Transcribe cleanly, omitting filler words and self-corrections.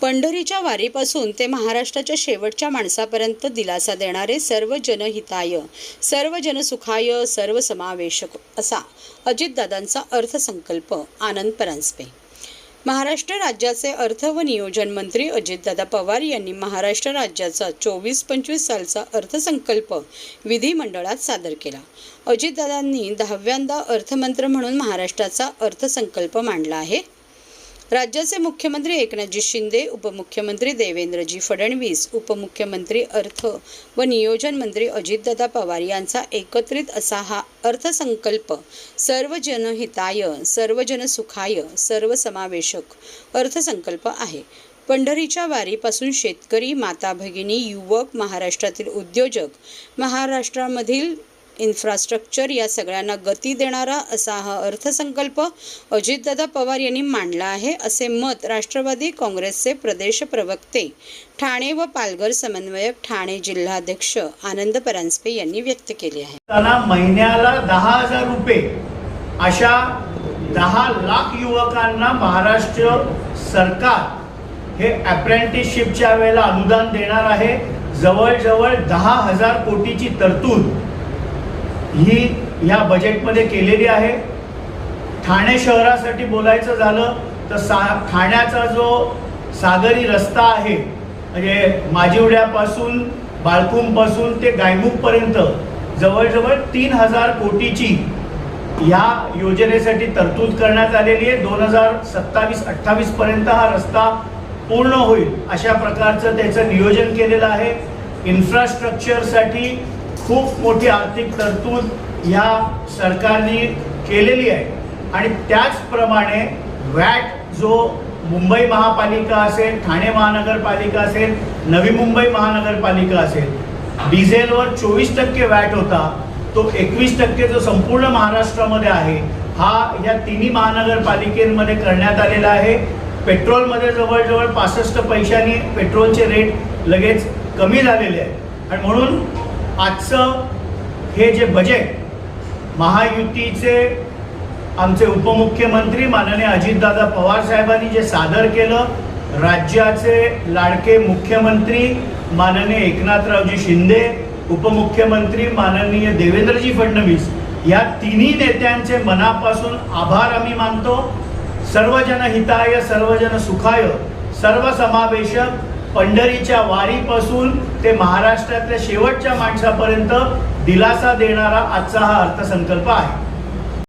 पंढरीच्या वारीपासून ते महाराष्ट्राच्या शेवटच्या माणसापर्यंत दिलासा देणारे सर्व जनहिताय, सर्व जनसुखाय, सर्व समावेशक असा अजितदादांचा अर्थसंकल्प. आनंद परांजपे. महाराष्ट्र राज्याचे अर्थ व नियोजन मंत्री अजितदादा पवार यांनी महाराष्ट्र राज्याचा 24-25 सालचा अर्थसंकल्प विधिमंडळात सादर केला. अजितदादांनी 10व्यांदा अर्थमंत्री म्हणून महाराष्ट्राचा अर्थसंकल्प मांडला आहे. राज्याचे मुख्यमंत्री एकनाथजी शिंदे, उपमुख्यमंत्री देवेंद्रजी फडणवीस, उपमुख्यमंत्री अर्थ व नियोजन मंत्री अजितदादा पवार यांचा एकत्रित असा हा अर्थसंकल्प सर्व जनहिताय, सर्व जनसुखाय, सर्व समावेशक अर्थसंकल्प आहे. पंढरीच्या वारीपासून शेतकरी, माता भगिनी, युवक, महाराष्ट्रातील उद्योजक, महाराष्ट्रामधील इन्फ्रास्ट्रक्चर या सगळ्यांना गती देणारा असा हा अर्थसंकल्प अजितदादा पवार यांनी मांडला आहे, असे मत राष्ट्रवादी काँग्रेसचे प्रदेश प्रवक्ते, ठाणे व पालघर समन्वयक, ठाणे जिल्हाध्यक्ष आनंद परांजपे यांनी व्यक्त केले आहे. महिन्याला 10,000 रुपये अशा 10 लाख युवकांना महाराष्ट्र सरकार हे अप्रेंटिसशिपच्या वेळेला अनुदान देणार आहे. जवळजवळ 10,000 कोटीची तरतूद ही या बजेटमध्ये केलेली आहे. ठाणे शहरासाठी बोलायचं झालं तर ठाण्याचा जो सागरी रस्ता आहे, म्हणजे माजिवड्यापासून, बाळकुंपासून ते गायमुखपर्यंत जवळजवळ 3,000 कोटीची या योजनेसाठी तरतूद करण्यात आलेली आहे. 2027-28 पर्यंत हा रस्ता पूर्ण होईल अशा प्रकारचं त्याचं नियोजन केलेलं आहे. इन्फ्रास्ट्रक्चरसाठी खूप मोठी आर्थिक तरतूद या सरकारने केलेली आहे. आणि त्याचप्रमाणे वॅट जो मुंबई महापालिका असेल, ठाणे महानगरपालिका असेल, नवी मुंबई महानगरपालिका असेल, डिझेलवर 24% वॅट होता, तो 21% जो संपूर्ण महाराष्ट्रामध्ये आहे हा या तिन्ही महानगरपालिकेमध्ये करण्यात आलेला आहे. पेट्रोलमध्ये जवळजवळ 65 पैशांनी पेट्रोलचे रेट लगेच कमी झालेले आहे. आणि म्हणून आजचं हे जे बजेट महायुतीचे आमचे उपमुख्यमंत्री माननीय अजितदादा पवार साहेबांनी जे सादर केलं, राज्याचे लाडके मुख्यमंत्री माननीय एकनाथरावजी शिंदे, उपमुख्यमंत्री माननीय देवेंद्रजी फडणवीस या तिन्ही नेत्यांचे मनापासून आभार आम्ही मानतो. सर्वजन हिताय, सर्वजन सुखाय, सर्व समावेशक पंढरीच्या वारीपासून ते महाराष्ट्रातल्या शेवटच्या माणसापर्यंत दिलासा देणारा आजचा हा अर्थसंकल्प आहे.